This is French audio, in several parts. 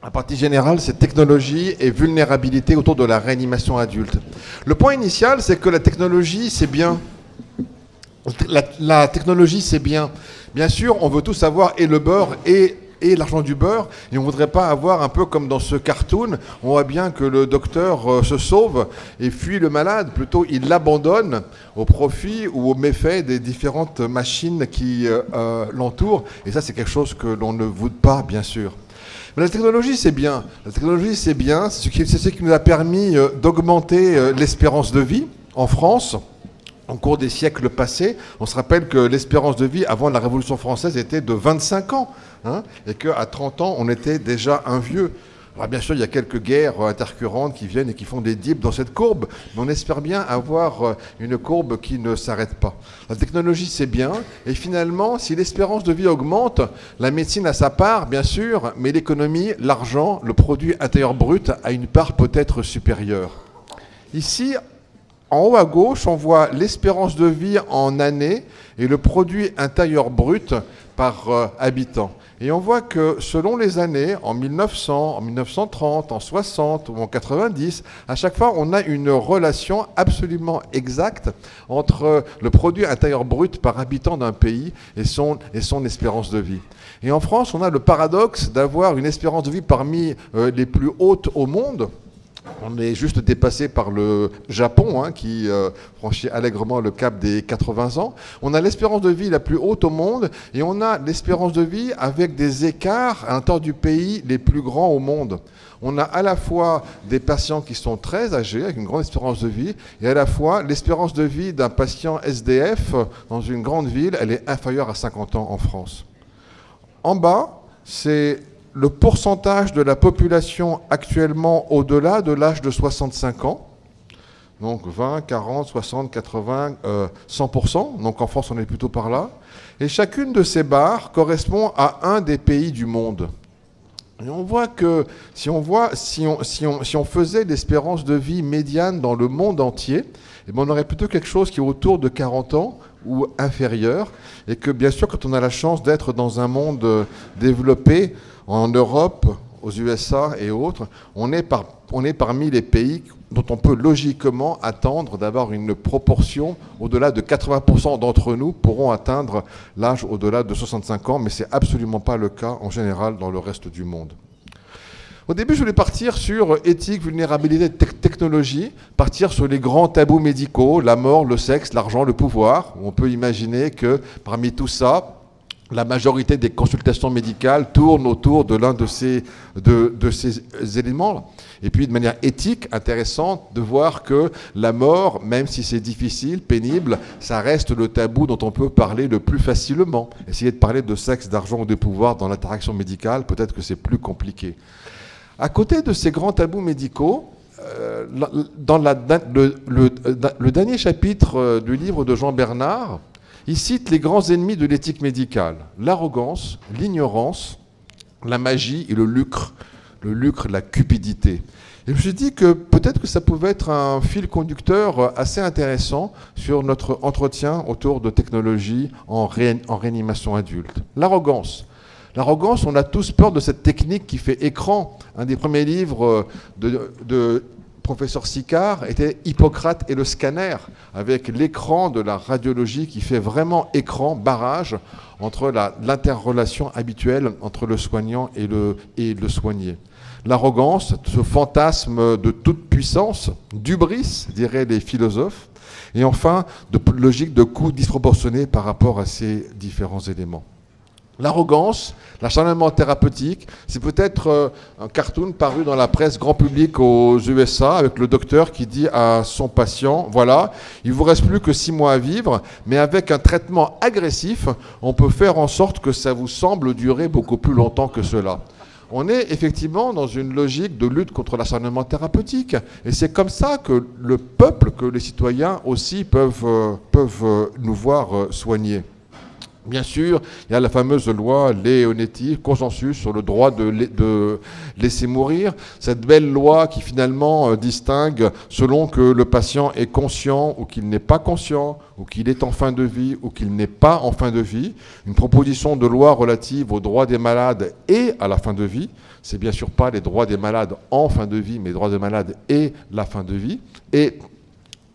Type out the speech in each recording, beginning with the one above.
La partie générale, c'est technologie et vulnérabilité autour de la réanimation adulte. Le point initial, c'est que la technologie, c'est bien. La technologie, c'est bien. Bien sûr, on veut tous avoir et le beurre et l'argent du beurre, et on ne voudrait pas avoir un peu comme dans ce cartoon, on voit bien que le docteur se sauve et fuit le malade, plutôt il l'abandonne au profit ou au méfait des différentes machines qui l'entourent, et ça c'est quelque chose que l'on ne veut pas, bien sûr. Mais la technologie, c'est bien. La technologie, c'est bien, c'est ce qui nous a permis d'augmenter l'espérance de vie en France. Au cours des siècles passés, on se rappelle que l'espérance de vie avant la Révolution française était de 25 ans, hein, et qu'à 30 ans, on était déjà un vieux. Alors bien sûr, il y a quelques guerres intercurrentes qui viennent et qui font des dips dans cette courbe, mais on espère bien avoir une courbe qui ne s'arrête pas. La technologie, c'est bien, et finalement, si l'espérance de vie augmente, la médecine a sa part, bien sûr, mais l'économie, l'argent, le produit intérieur brut a une part peut-être supérieure. Ici, en haut à gauche, on voit l'espérance de vie en années et le produit intérieur brut par habitant. Et on voit que selon les années, en 1900, en 1930, en 60 ou en 90, à chaque fois, on a une relation absolument exacte entre le produit intérieur brut par habitant d'un pays et son espérance de vie. Et en France, on a le paradoxe d'avoir une espérance de vie parmi les plus hautes au monde. On est juste dépassé par le Japon, hein, qui franchit allègrement le cap des 80 ans. On a l'espérance de vie la plus haute au monde et on a l'espérance de vie avec des écarts à l'intérieur du pays les plus grands au monde. On a à la fois des patients qui sont très âgés, avec une grande espérance de vie, et à la fois l'espérance de vie d'un patient SDF dans une grande ville, elle est inférieure à 50 ans en France. En bas, c'est le pourcentage de la population actuellement au-delà de l'âge de 65 ans, donc 20, 40, 60, 80, 100%, donc en France on est plutôt par là, et chacune de ces barres correspond à un des pays du monde. Et on voit que si on faisait l'espérance de vie médiane dans le monde entier, eh bien on aurait plutôt quelque chose qui est autour de 40 ans ou inférieur, et que bien sûr quand on a la chance d'être dans un monde développé, en Europe, aux USA et autres, on est parmi les pays dont on peut logiquement attendre d'avoir une proportion au-delà de 80% d'entre nous pourront atteindre l'âge au-delà de 65 ans, mais ce n'est absolument pas le cas en général dans le reste du monde. Au début, je voulais partir sur éthique, vulnérabilité, technologie, partir sur les grands tabous médicaux, la mort, le sexe, l'argent, le pouvoir. On peut imaginer que parmi tout ça, la majorité des consultations médicales tournent autour de l'un de ces éléments. Et puis, de manière éthique, intéressante de voir que la mort, même si c'est difficile, pénible, ça reste le tabou dont on peut parler le plus facilement. Essayer de parler de sexe, d'argent ou de pouvoir dans l'interaction médicale, peut-être que c'est plus compliqué. À côté de ces grands tabous médicaux, dans le dernier chapitre du livre de Jean Bernard, il cite les grands ennemis de l'éthique médicale, l'arrogance, l'ignorance, la magie et le lucre, la cupidité. Et je me suis dit que peut-être que ça pouvait être un fil conducteur assez intéressant sur notre entretien autour de technologies en réanimation adulte. L'arrogance. L'arrogance, on a tous peur de cette technique qui fait écran. Un des premiers livres de professeur Sicard était Hippocrate et le scanner, avec l'écran de la radiologie qui fait vraiment écran, barrage entre l'interrelation habituelle entre le soignant et le soigné. L'arrogance, ce fantasme de toute puissance, d'hubris, diraient les philosophes, et enfin, de logique de coût disproportionné par rapport à ces différents éléments. L'arrogance, l'acharnement thérapeutique, c'est peut-être un cartoon paru dans la presse grand public aux USA avec le docteur qui dit à son patient, voilà, il ne vous reste plus que 6 mois à vivre, mais avec un traitement agressif, on peut faire en sorte que ça vous semble durer beaucoup plus longtemps que cela. On est effectivement dans une logique de lutte contre l'acharnement thérapeutique. Et c'est comme ça que le peuple, que les citoyens aussi peuvent nous voir soigner. Bien sûr, il y a la fameuse loi Leonetti, consensus sur le droit de laisser mourir. Cette belle loi qui finalement distingue selon que le patient est conscient ou qu'il n'est pas conscient, ou qu'il est en fin de vie ou qu'il n'est pas en fin de vie. Une proposition de loi relative aux droits des malades et à la fin de vie. C'est bien sûr pas les droits des malades en fin de vie, mais les droits des malades et la fin de vie. Et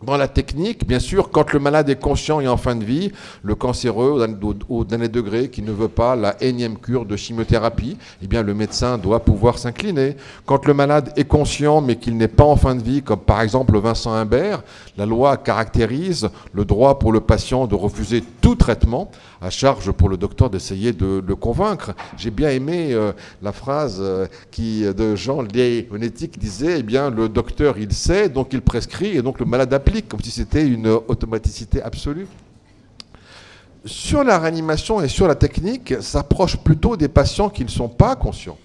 dans la technique, bien sûr, quand le malade est conscient et en fin de vie, le cancéreux au dernier degré qui ne veut pas la énième cure de chimiothérapie, eh bien le médecin doit pouvoir s'incliner. Quand le malade est conscient mais qu'il n'est pas en fin de vie, comme par exemple Vincent Humbert, la loi caractérise le droit pour le patient de refuser tout traitement, à charge pour le docteur d'essayer de le convaincre. J'ai bien aimé la phrase de Jean Leonetti qui disait, eh bien le docteur il sait, donc il prescrit et donc le malade applique, comme si c'était une automaticité absolue. Sur la réanimation et sur la technique, ça s'approche plutôt des patients qui ne sont pas conscients.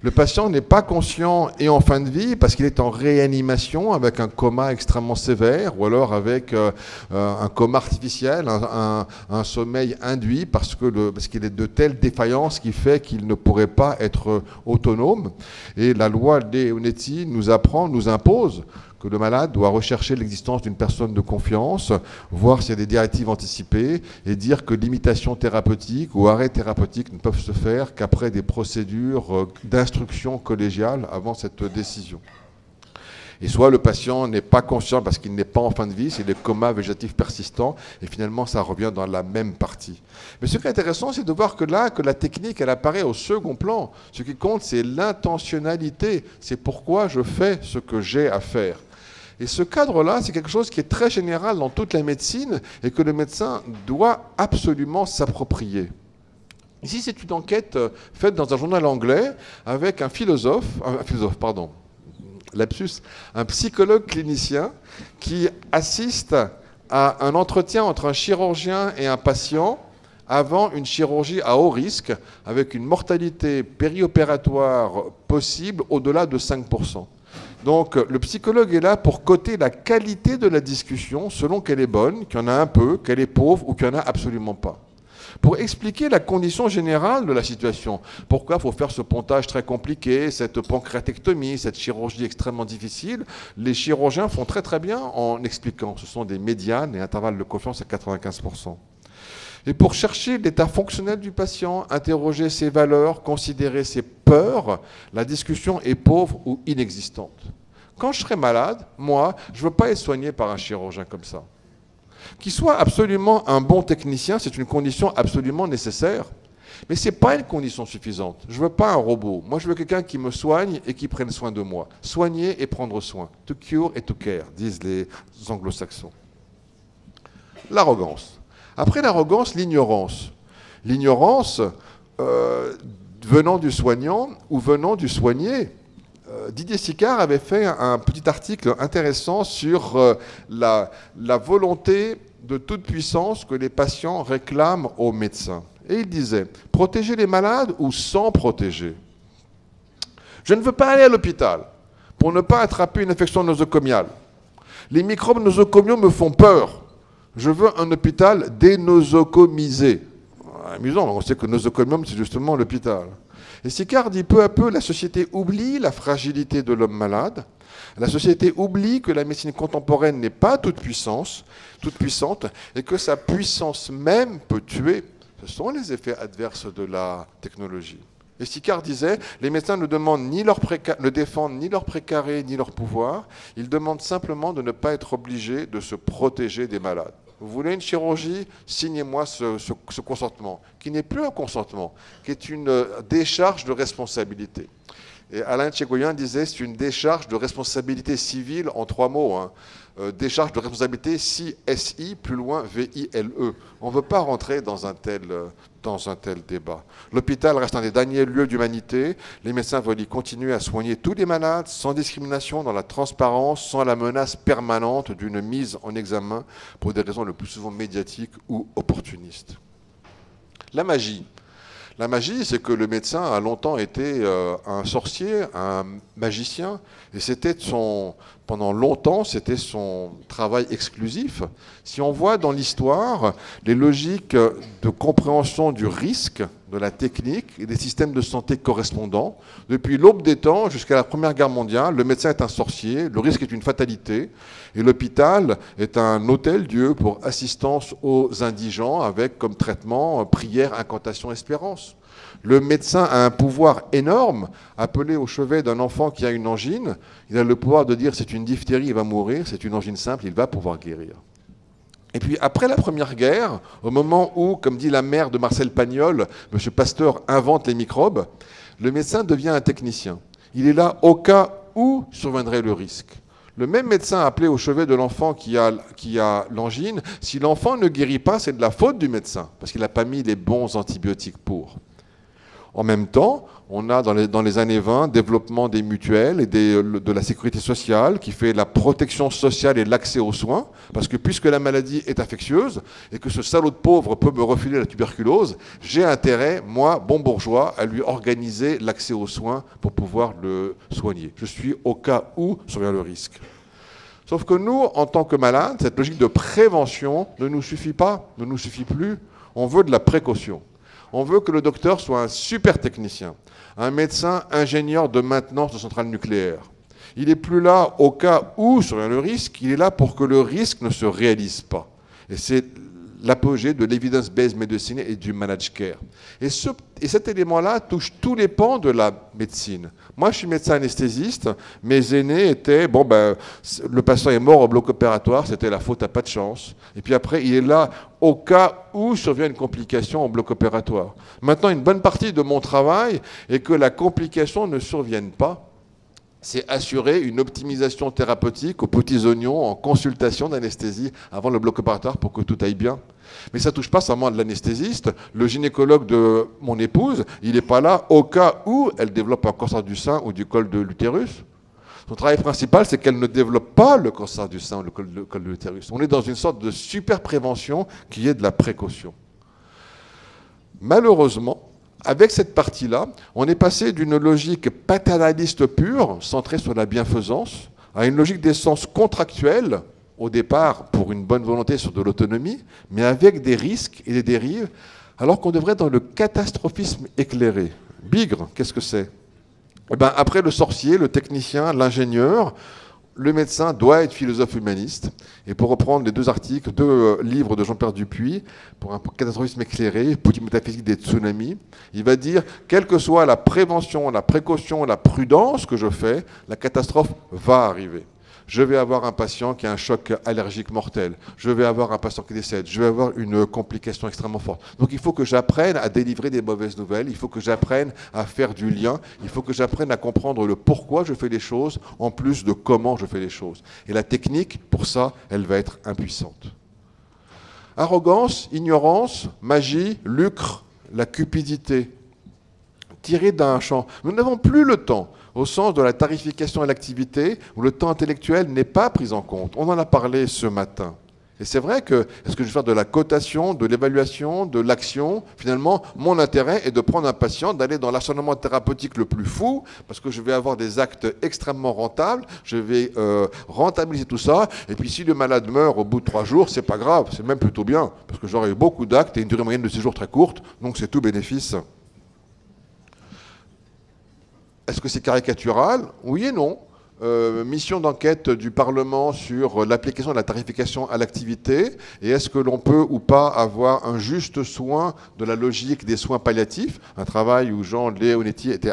Le patient n'est pas conscient et en fin de vie parce qu'il est en réanimation avec un coma extrêmement sévère ou alors avec un coma artificiel, un sommeil induit parce qu'il est de telle défaillance qui fait qu'il ne pourrait pas être autonome. Et la loi Leonetti nous impose que le malade doit rechercher l'existence d'une personne de confiance, voir s'il y a des directives anticipées et dire que l'imitation thérapeutique ou arrêt thérapeutique ne peuvent se faire qu'après des procédures d'instruction collégiale avant cette décision. Et soit le patient n'est pas conscient parce qu'il n'est pas en fin de vie, c'est des comas végétatifs persistants, et finalement ça revient dans la même partie. Mais ce qui est intéressant, c'est de voir que là, que la technique, elle apparaît au second plan. Ce qui compte, c'est l'intentionnalité, c'est pourquoi je fais ce que j'ai à faire. Et ce cadre-là, c'est quelque chose qui est très général dans toute la médecine et que le médecin doit absolument s'approprier. Ici, c'est une enquête faite dans un journal anglais avec un psychologue clinicien qui assiste à un entretien entre un chirurgien et un patient avant une chirurgie à haut risque avec une mortalité périopératoire possible au-delà de 5%. Donc le psychologue est là pour coter la qualité de la discussion selon qu'elle est bonne, qu'il y en a un peu, qu'elle est pauvre ou qu'il n'y en a absolument pas. Pour expliquer la condition générale de la situation. Pourquoi il faut faire ce pontage très compliqué, cette pancréatectomie, cette chirurgie extrêmement difficile. Les chirurgiens font très très bien en expliquant. Ce sont des médianes et intervalles de confiance à 95%. Et pour chercher l'état fonctionnel du patient, interroger ses valeurs, considérer ses peurs, la discussion est pauvre ou inexistante. Quand je serai malade, moi, je ne veux pas être soigné par un chirurgien comme ça. Qu'il soit absolument un bon technicien, c'est une condition absolument nécessaire, mais ce n'est pas une condition suffisante. Je ne veux pas un robot. Moi, je veux quelqu'un qui me soigne et qui prenne soin de moi. Soigner et prendre soin. To cure et to care, disent les anglo-saxons. L'arrogance. Après l'arrogance, l'ignorance. L'ignorance venant du soignant ou venant du soigné. Didier Sicard avait fait un petit article intéressant sur la volonté de toute puissance que les patients réclament aux médecins. Et il disait, protéger les malades ou sans protéger. Je ne veux pas aller à l'hôpital pour ne pas attraper une infection nosocomiale. Les microbes nosocomiaux me font peur. Je veux un hôpital dénosocomisé. Amusant, on sait que le nosocomium, c'est justement l'hôpital. Et Sicard dit peu à peu, la société oublie la fragilité de l'homme malade. La société oublie que la médecine contemporaine n'est pas toute puissante, et que sa puissance même peut tuer. Ce sont les effets adverses de la technologie. Et Sicard disait, les médecins ne défendent ni leur précaré ni leur pouvoir, ils demandent simplement de ne pas être obligés de se protéger des malades. Vous voulez une chirurgie? Signez-moi ce consentement, qui n'est plus un consentement, qui est une décharge de responsabilité. Et Alain Tchegoyen disait, c'est une décharge de responsabilité civile en 3 mots. Décharge de responsabilité CSI, plus loin VILE. On ne veut pas rentrer dans un tel débat. L'hôpital reste un des derniers lieux d'humanité. Les médecins veulent y continuer à soigner tous les malades, sans discrimination, dans la transparence, sans la menace permanente d'une mise en examen pour des raisons le plus souvent médiatiques ou opportunistes. La magie. La magie, c'est que le médecin a longtemps été un sorcier, un magicien, et c'était Pendant longtemps, c'était son travail exclusif. Si on voit dans l'histoire les logiques de compréhension du risque, de la technique et des systèmes de santé correspondants, depuis l'aube des temps jusqu'à la Première Guerre mondiale, le médecin est un sorcier, le risque est une fatalité, et l'hôpital est un hôtel-dieu pour assistance aux indigents avec comme traitement prière, incantation, espérance. Le médecin a un pouvoir énorme, appelé au chevet d'un enfant qui a une angine. Il a le pouvoir de dire c'est une diphtérie, il va mourir, c'est une angine simple, il va pouvoir guérir. Et puis après la Première Guerre, au moment où, comme dit la mère de Marcel Pagnol, M. Pasteur invente les microbes, le médecin devient un technicien. Il est là au cas où surviendrait le risque. Le même médecin appelé au chevet de l'enfant qui a l'angine, si l'enfant ne guérit pas, c'est de la faute du médecin, parce qu'il n'a pas mis les bons antibiotiques pour. En même temps, on a dans les années 20 développement des mutuelles et de la sécurité sociale qui fait la protection sociale et l'accès aux soins, parce que puisque la maladie est infectieuse et que ce salaud de pauvre peut me refiler la tuberculose, j'ai intérêt, moi, bon bourgeois, à lui organiser l'accès aux soins pour pouvoir le soigner. Je suis au cas où survient le risque. Sauf que nous, en tant que malades, cette logique de prévention ne nous suffit pas, ne nous suffit plus. On veut de la précaution. On veut que le docteur soit un super technicien, un médecin ingénieur de maintenance de centrales nucléaires. Il n'est plus là au cas où survient le risque, il est là pour que le risque ne se réalise pas. Et c'est l'apogée de l'evidence-based medicine et du managed care. Et cet élément-là touche tous les pans de la médecine. Moi, je suis médecin anesthésiste. Mes aînés étaient, le patient est mort au bloc opératoire, c'était la faute à pas de chance. Et puis après, il est là au cas où survient une complication au bloc opératoire. Maintenant, une bonne partie de mon travail est que la complication ne survienne pas. C'est assurer une optimisation thérapeutique aux petits oignons en consultation d'anesthésie avant le bloc opératoire pour que tout aille bien. Mais ça ne touche pas seulement l'anesthésiste. Le gynécologue de mon épouse, il n'est pas là au cas où elle développe un cancer du sein ou du col de l'utérus. Son travail principal, c'est qu'elle ne développe pas le cancer du sein ou le col de l'utérus. On est dans une sorte de super prévention qui est de la précaution. Malheureusement, avec cette partie-là, on est passé d'une logique paternaliste pure, centrée sur la bienfaisance, à une logique d'essence contractuelle, au départ pour une bonne volonté sur de l'autonomie, mais avec des risques et des dérives, alors qu'on devrait être dans le catastrophisme éclairé. Bigre, qu'est-ce que c'est ? Après le sorcier, le technicien, l'ingénieur, le médecin doit être philosophe humaniste. Et pour reprendre les deux livres de Jean-Pierre Dupuis, pour un catastrophisme éclairé, politique métaphysique des tsunamis, il va dire, quelle que soit la prévention, la précaution, la prudence que je fais, la catastrophe va arriver. Je vais avoir un patient qui a un choc allergique mortel. Je vais avoir un patient qui décède. Je vais avoir une complication extrêmement forte. Donc il faut que j'apprenne à délivrer des mauvaises nouvelles. Il faut que j'apprenne à faire du lien. Il faut que j'apprenne à comprendre le pourquoi je fais les choses, en plus de comment je fais les choses. Et la technique, pour ça, elle va être impuissante. Arrogance, ignorance, magie, lucre, la cupidité. Tiré d'un champ. Nous n'avons plus le temps, au sens de la tarification à l'activité, où le temps intellectuel n'est pas pris en compte. On en a parlé ce matin. Et c'est vrai que, est-ce que je vais faire de la cotation, de l'évaluation, de l'action ? Finalement, mon intérêt est de prendre un patient, d'aller dans l'acharnement thérapeutique le plus fou, parce que je vais avoir des actes extrêmement rentables, je vais rentabiliser tout ça, et puis si le malade meurt au bout de 3 jours, c'est pas grave, c'est même plutôt bien, parce que j'aurai eu beaucoup d'actes et une durée moyenne de séjour très courte, donc c'est tout bénéfice. Est-ce que c'est caricatural ? Oui et non. Mission d'enquête du Parlement sur l'application de la tarification à l'activité et est-ce que l'on peut ou pas avoir un juste soin de la logique des soins palliatifs, un travail où Jean Leonetti était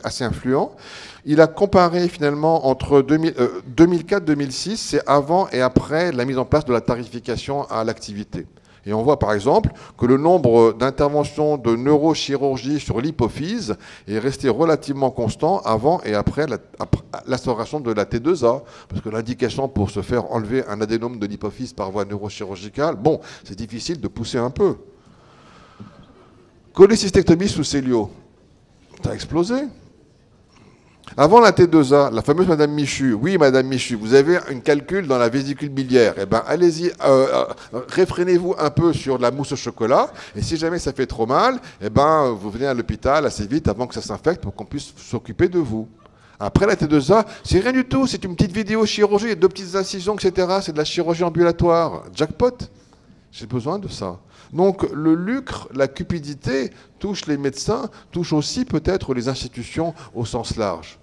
assez influent. Il a comparé finalement entre 2004-2006, c'est avant et après la mise en place de la tarification à l'activité. Et on voit par exemple que le nombre d'interventions de neurochirurgie sur l'hypophyse est resté relativement constant avant et après l'instauration de la T2A. Parce que l'indication pour se faire enlever un adénome de l'hypophyse par voie neurochirurgicale, bon, c'est difficile de pousser un peu. Cholécystectomie sous cellio, ça a explosé. Avant la T2A, la fameuse Madame Michu, oui Madame Michu, vous avez un calcul dans la vésicule biliaire, eh ben allez-y, réfrénez-vous un peu sur la mousse au chocolat, et si jamais ça fait trop mal, eh ben vous venez à l'hôpital assez vite avant que ça s'infecte pour qu'on puisse s'occuper de vous. Après la T2A, c'est rien du tout, c'est une petite vidéo chirurgie, il y a 2 petites incisions, etc. C'est de la chirurgie ambulatoire. Jackpot, j'ai besoin de ça. Donc le lucre, la cupidité touche les médecins, touche aussi peut-être les institutions au sens large.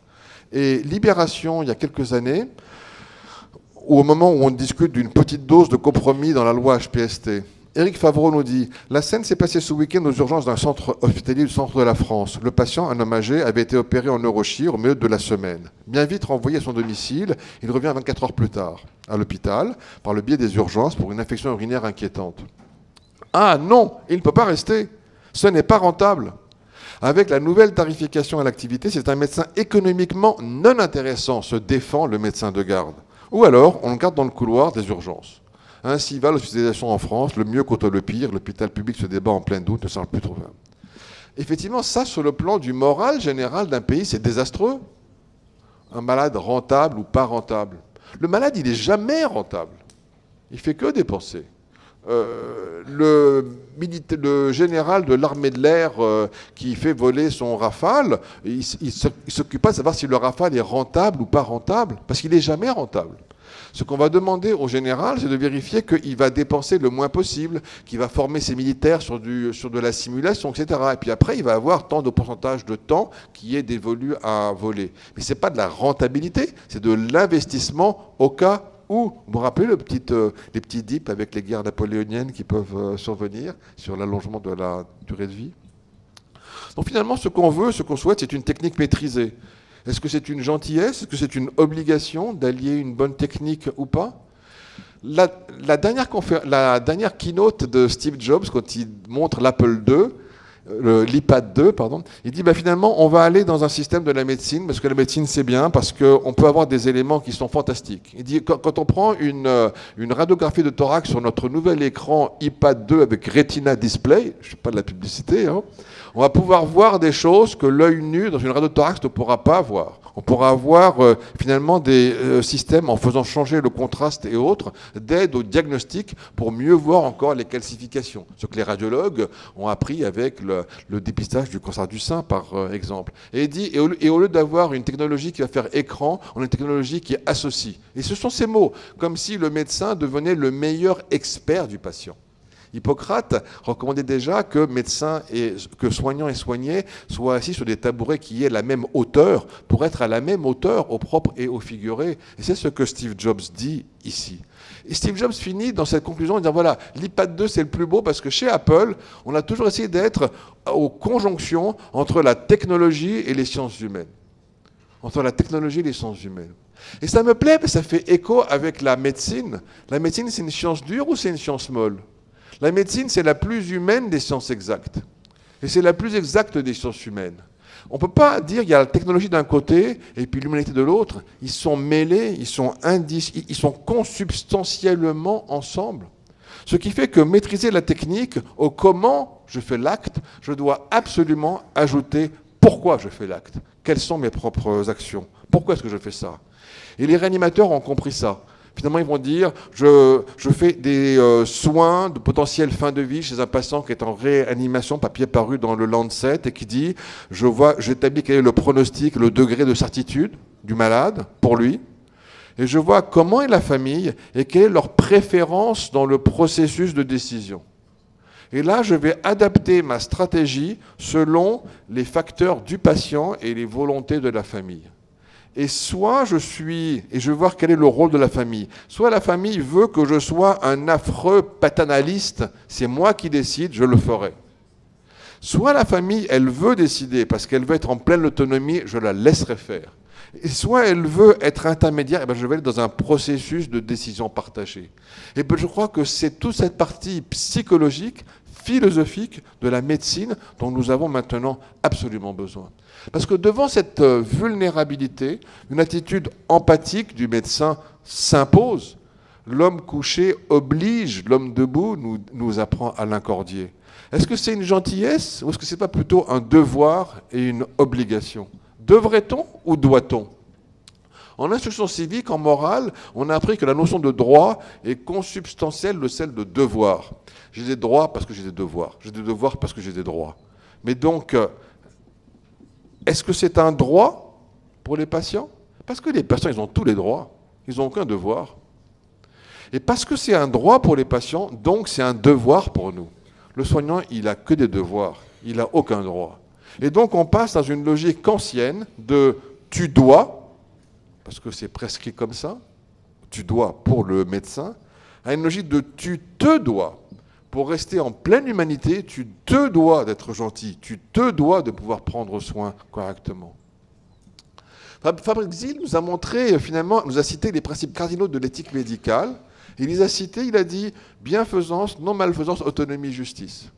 Et Libération, il y a quelques années, au moment où on discute d'une petite dose de compromis dans la loi HPST, Éric Favreau nous dit « La scène s'est passée ce week-end aux urgences d'un centre hospitalier du centre de la France. Le patient, un homme âgé, avait été opéré en neurochir au milieu de la semaine. Bien vite renvoyé à son domicile, il revient 24 heures plus tard à l'hôpital par le biais des urgences pour une infection urinaire inquiétante. Ah non, il ne peut pas rester. Ce n'est pas rentable. Avec la nouvelle tarification à l'activité, c'est un médecin économiquement non intéressant, se défend le médecin de garde. Ou alors, on le garde dans le couloir des urgences. Ainsi va l'hospitalisation en France, le mieux contre le pire. L'hôpital public se débat en plein doute, ne s'en plus trop. Effectivement, ça, sur le plan du moral général d'un pays, c'est désastreux. Un malade rentable ou pas rentable. Le malade, il n'est jamais rentable. Il fait que dépenser. Le général de l'armée de l'air qui fait voler son Rafale, il ne s'occupe pas de savoir si le Rafale est rentable ou pas rentable, parce qu'il n'est jamais rentable. Ce qu'on va demander au général, c'est de vérifier qu'il va dépenser le moins possible, qu'il va former ses militaires sur de la simulation, etc. Et puis après, il va avoir tant de pourcentage de temps qui est dévolu à voler. Mais ce n'est pas de la rentabilité, c'est de l'investissement au cas où. Vous vous rappelez les petits dips avec les guerres napoléoniennes qui peuvent survenir sur l'allongement de la durée de vie. Donc finalement, ce qu'on veut, ce qu'on souhaite, c'est une technique maîtrisée. Est-ce que c'est une gentillesse? Est-ce que c'est une obligation d'allier une bonne technique ou pas? La dernière keynote de Steve Jobs, quand il montre l'Apple II, l'iPad 2, pardon, il dit finalement on va aller dans un système de la médecine, parce que la médecine c'est bien, parce qu'on peut avoir des éléments qui sont fantastiques. Il dit quand on prend une radiographie de thorax sur notre nouvel écran iPad 2 avec Retina Display, je ne fais pas de la publicité, hein, on va pouvoir voir des choses que l'œil nu dans une radiothorax ne pourra pas voir. On pourra avoir finalement des systèmes, en faisant changer le contraste et autres, d'aide au diagnostic pour mieux voir encore les calcifications. Ce que les radiologues ont appris avec le dépistage du cancer du sein, par exemple. Et il dit, et au lieu d'avoir une technologie qui va faire écran, on a une technologie qui associe. Et ce sont ces mots, comme si le médecin devenait le meilleur expert du patient. Hippocrate recommandait déjà que médecins et que soignants et soignés soient assis sur des tabourets qui aient la même hauteur pour être à la même hauteur au propre et au figuré. Et c'est ce que Steve Jobs dit ici. Et Steve Jobs finit dans cette conclusion en disant voilà, l'iPad 2 c'est le plus beau parce que chez Apple, on a toujours essayé d'être aux conjonctions entre la technologie et les sciences humaines. Entre la technologie et les sciences humaines. Et ça me plaît parce que ça fait écho avec la médecine. La médecine, c'est une science dure ou c'est une science molle? La médecine, c'est la plus humaine des sciences exactes. Et c'est la plus exacte des sciences humaines. On ne peut pas dire qu'il y a la technologie d'un côté et puis l'humanité de l'autre. Ils sont mêlés, ils sont consubstantiellement ensemble. Ce qui fait que maîtriser la technique, au comment je fais l'acte, je dois absolument ajouter pourquoi je fais l'acte. Quelles sont mes propres actions? Pourquoi est-ce que je fais ça? Et les réanimateurs ont compris ça. Finalement, ils vont dire, je fais des soins de potentielle fin de vie chez un patient qui est en réanimation, papier paru dans le Lancet, et qui dit, j'établis quel est le pronostic, le degré de certitude du malade pour lui, et je vois comment est la famille et quelle est leur préférence dans le processus de décision. Et là, je vais adapter ma stratégie selon les facteurs du patient et les volontés de la famille. Et soit je vais voir quel est le rôle de la famille. Soit la famille veut que je sois un affreux paternaliste, c'est moi qui décide, je le ferai. Soit la famille, elle veut décider parce qu'elle veut être en pleine autonomie, je la laisserai faire. Et soit elle veut être intermédiaire, et je vais aller dans un processus de décision partagée. Et je crois que c'est toute cette partie psychologique, philosophique de la médecine dont nous avons maintenant absolument besoin. Parce que devant cette vulnérabilité, une attitude empathique du médecin s'impose. L'homme couché oblige l'homme debout, nous apprend Alain Cordier. Est-ce que c'est une gentillesse ou est-ce que ce n'est pas plutôt un devoir et une obligation? Devrait-on ou doit-on? En instruction civique, en morale, on a appris que la notion de droit est consubstantielle de celle de devoir. J'ai des droits parce que j'ai des devoirs. J'ai des devoirs parce que j'ai des droits. Mais donc, est-ce que c'est un droit pour les patients? Parce que les patients, ils ont tous les droits, ils n'ont aucun devoir. Et parce que c'est un droit pour les patients, donc c'est un devoir pour nous. Le soignant, il n'a que des devoirs, il n'a aucun droit. Et donc on passe dans une logique kantienne de « tu dois », parce que c'est prescrit comme ça, tu dois pour le médecin, à une logique de « tu te dois ». Pour rester en pleine humanité, tu te dois d'être gentil, tu te dois de pouvoir prendre soin correctement. Fabrice Zil nous a montré, finalement, nous a cité les principes cardinaux de l'éthique médicale. Il les a cités, il a dit bienfaisance, non-malfaisance, autonomie, justice.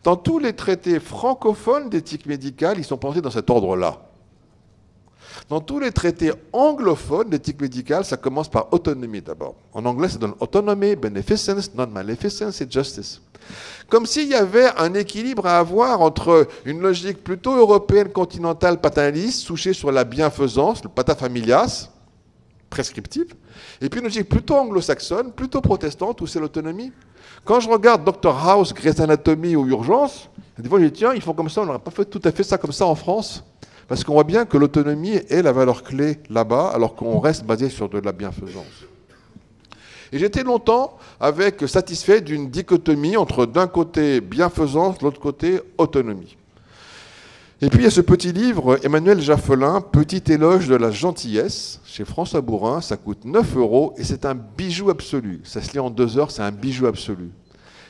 Dans tous les traités francophones d'éthique médicale, ils sont pensés dans cet ordre-là. Dans tous les traités anglophones d'éthique médicale, ça commence par autonomie d'abord. En anglais, ça donne autonomy, beneficence, non-maleficence et justice. Comme s'il y avait un équilibre à avoir entre une logique plutôt européenne, continentale, paternaliste, souchée sur la bienfaisance, le paterfamilias, prescriptif, et puis une logique plutôt anglo-saxonne, plutôt protestante, où c'est l'autonomie. Quand je regarde Dr House, Grey's Anatomy ou Urgence, des fois je dis tiens, ils font comme ça, on n'aurait pas fait tout à fait ça comme ça en France. Parce qu'on voit bien que l'autonomie est la valeur clé là-bas, alors qu'on reste basé sur de la bienfaisance. Et j'étais longtemps satisfait d'une dichotomie entre d'un côté bienfaisance, de l'autre côté autonomie. Et puis il y a ce petit livre, Emmanuel Jaffelin, Petit éloge de la gentillesse, chez François Bourin, ça coûte 9 € et c'est un bijou absolu. Ça se lit en 2 heures, c'est un bijou absolu.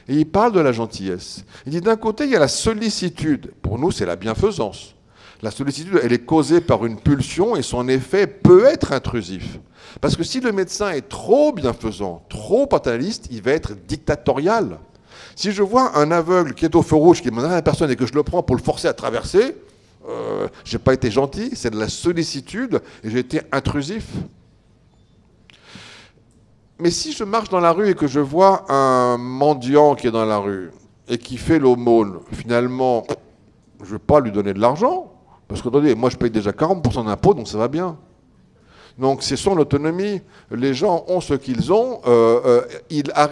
Et il parle de la gentillesse. Il dit d'un côté, il y a la sollicitude. Pour nous, c'est la bienfaisance. La sollicitude, elle est causée par une pulsion et son effet peut être intrusif. Parce que si le médecin est trop bienfaisant, trop paternaliste, il va être dictatorial. Si je vois un aveugle qui est au feu rouge, qui demande à la personne et que je le prends pour le forcer à traverser, je n'ai pas été gentil, c'est de la sollicitude et j'ai été intrusif. Mais si je marche dans la rue et que je vois un mendiant qui est dans la rue et qui fait l'aumône, finalement, je ne vais pas lui donner de l'argent. Parce que, attendez, moi je paye déjà 40% d'impôts, donc ça va bien. Donc c'est son autonomie. Les gens ont ce qu'ils ont, il leur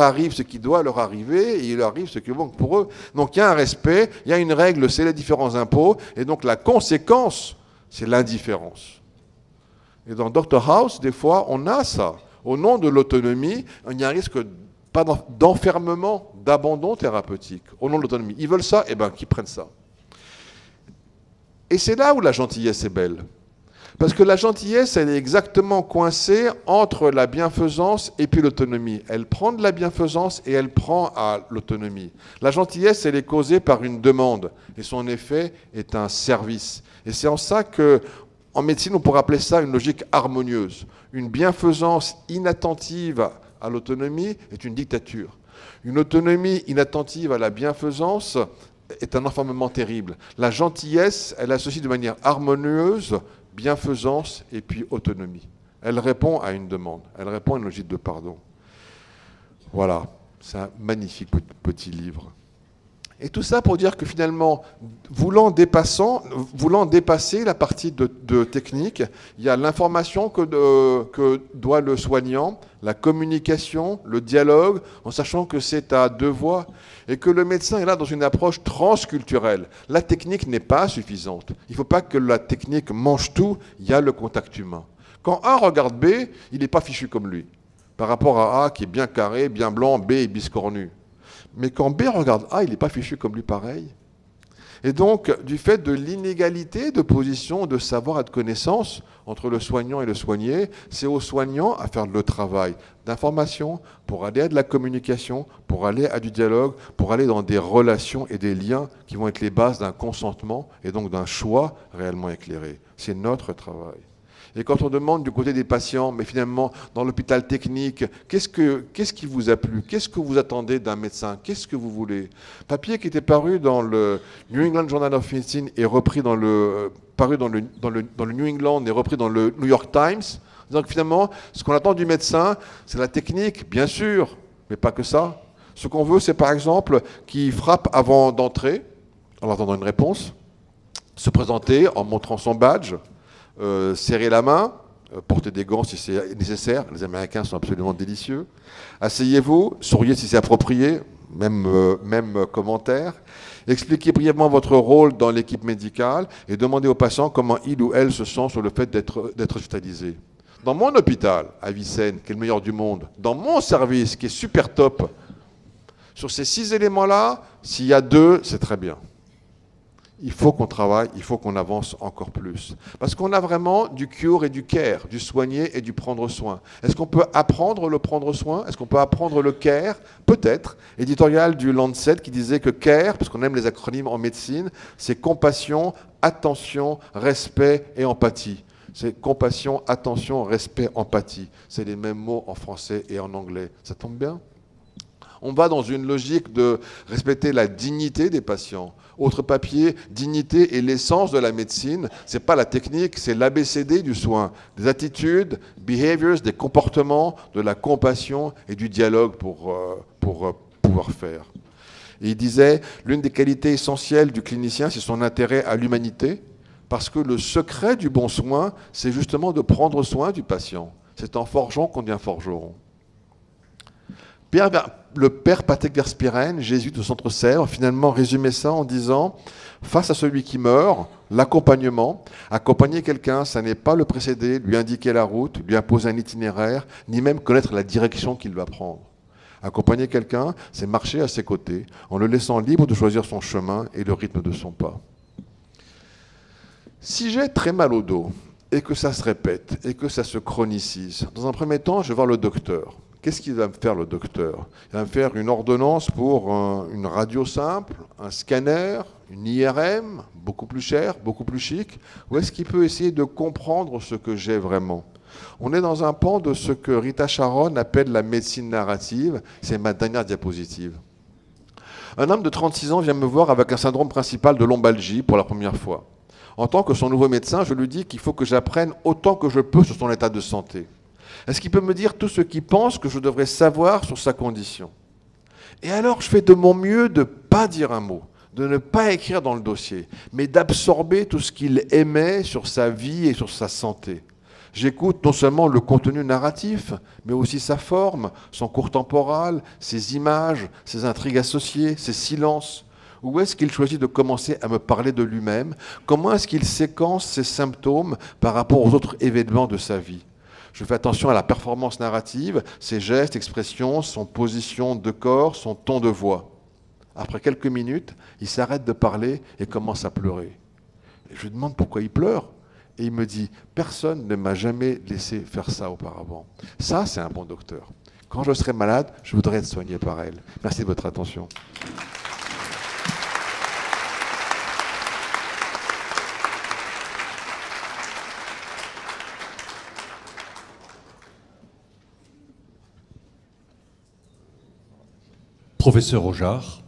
arrive ce qui doit leur arriver, et il leur arrive ce qui manque pour eux. Donc il y a un respect, il y a une règle, c'est les différents impôts, et donc la conséquence, c'est l'indifférence. Et dans Dr House, des fois, on a ça. Au nom de l'autonomie, il y a un risque pas d'enfermement, d'abandon thérapeutique, au nom de l'autonomie. Ils veulent ça, eh bien, qu'ils prennent ça. Et c'est là où la gentillesse est belle. Parce que la gentillesse, elle est exactement coincée entre la bienfaisance et puis l'autonomie. Elle prend de la bienfaisance et elle prend à l'autonomie. La gentillesse, elle est causée par une demande, et son effet est un service. Et c'est en ça que, en médecine, on pourrait appeler ça une logique harmonieuse. Une bienfaisance inattentive à l'autonomie est une dictature. Une autonomie inattentive à la bienfaisance est un enfermement terrible. La gentillesse, elle associe de manière harmonieuse bienfaisance et puis autonomie. Elle répond à une demande, elle répond à une logique de pardon. Voilà, c'est un magnifique petit livre. Et tout ça pour dire que finalement, voulant dépasser la partie de technique, il y a l'information que doit le soignant, la communication, le dialogue, en sachant que c'est à 2 voies, et que le médecin est là dans une approche transculturelle. La technique n'est pas suffisante. Il ne faut pas que la technique mange tout, il y a le contact humain. Quand A regarde B, il n'est pas fichu comme lui, par rapport à A qui est bien carré, bien blanc, B est biscornu. Mais quand B regarde A, il n'est pas fichu comme lui pareil. Et donc, du fait de l'inégalité de position, de savoir et de connaissance entre le soignant et le soigné, c'est au soignant à faire le travail d'information pour aller à de la communication, pour aller à du dialogue, pour aller dans des relations et des liens qui vont être les bases d'un consentement et donc d'un choix réellement éclairé. C'est notre travail. Et quand on demande du côté des patients, mais finalement, dans l'hôpital technique, qu'est-ce qui vous a plu? Qu'est-ce que vous attendez d'un médecin? Qu'est-ce que vous voulez? Papier qui était paru dans le New England Journal of Medicine et repris paru dans le New England et repris dans le New York Times. Donc finalement, ce qu'on attend du médecin, c'est la technique, bien sûr, mais pas que ça. Ce qu'on veut, c'est par exemple qu'il frappe avant d'entrer, en attendant une réponse, se présenter en montrant son badge, serrer la main, porter des gants si c'est nécessaire, les Américains sont absolument délicieux. Asseyez-vous, souriez si c'est approprié, Même commentaire. Expliquez brièvement votre rôle dans l'équipe médicale et demandez au patient comment il ou elle se sent sur le fait d'être hospitalisé. Dans mon hôpital, à Vicenne, qui est le meilleur du monde, dans mon service, qui est super top, sur ces 6 éléments-là, s'il y a 2, c'est très bien. Il faut qu'on travaille, il faut qu'on avance encore plus. Parce qu'on a vraiment du cure et du care, du soigner et du prendre soin. Est-ce qu'on peut apprendre le prendre soin? Est-ce qu'on peut apprendre le care? Peut-être. Éditorial du Lancet qui disait que care, parce qu'on aime les acronymes en médecine, c'est compassion, attention, respect et empathie. C'est compassion, attention, respect, empathie. C'est les mêmes mots en français et en anglais. Ça tombe bien? On va dans une logique de respecter la dignité des patients. Autre papier, dignité et l'essence de la médecine, ce n'est pas la technique, c'est l'ABCD du soin. Des attitudes, behaviors, des comportements, de la compassion et du dialogue pour pouvoir faire. Et il disait, l'une des qualités essentielles du clinicien, c'est son intérêt à l'humanité, parce que le secret du bon soin, c'est justement de prendre soin du patient. C'est en forgeant qu'on devient forgeron. Le père Patrick Verspieren, jésuite au Centre Sèvres, finalement résumait ça en disant « Face à celui qui meurt, l'accompagnement, accompagner quelqu'un, ça n'est pas le précéder, lui indiquer la route, lui imposer un itinéraire, ni même connaître la direction qu'il va prendre. Accompagner quelqu'un, c'est marcher à ses côtés, en le laissant libre de choisir son chemin et le rythme de son pas. Si j'ai très mal au dos, et que ça se répète, et que ça se chronicise, dans un premier temps, je vais voir le docteur. Qu'est-ce qu'il va me faire, le docteur? Il va me faire une ordonnance pour une radio simple, un scanner, une IRM, beaucoup plus cher, beaucoup plus chic. Ou est-ce qu'il peut essayer de comprendre ce que j'ai vraiment? On est dans un pan de ce que Rita Sharon appelle la médecine narrative. C'est ma dernière diapositive. Un homme de 36 ans vient me voir avec un syndrome principal de lombalgie pour la première fois. En tant que son nouveau médecin, je lui dis qu'il faut que j'apprenne autant que je peux sur son état de santé. Est-ce qu'il peut me dire tout ce qu'il pense que je devrais savoir sur sa condition? Et alors, je fais de mon mieux de ne pas dire un mot, de ne pas écrire dans le dossier, mais d'absorber tout ce qu'il émet sur sa vie et sur sa santé. J'écoute non seulement le contenu narratif, mais aussi sa forme, son cours temporal, ses images, ses intrigues associées, ses silences. Où est-ce qu'il choisit de commencer à me parler de lui-même? Comment est-ce qu'il séquence ses symptômes par rapport aux autres événements de sa vie? Je fais attention à la performance narrative, ses gestes, expressions, son position de corps, son ton de voix. Après quelques minutes, il s'arrête de parler et commence à pleurer. Et je lui demande pourquoi il pleure. Et il me dit, personne ne m'a jamais laissé faire ça auparavant. Ça, c'est un bon docteur. Quand je serai malade, je voudrais être soigné par elle. Merci de votre attention. Professeur Ojard.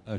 Ah,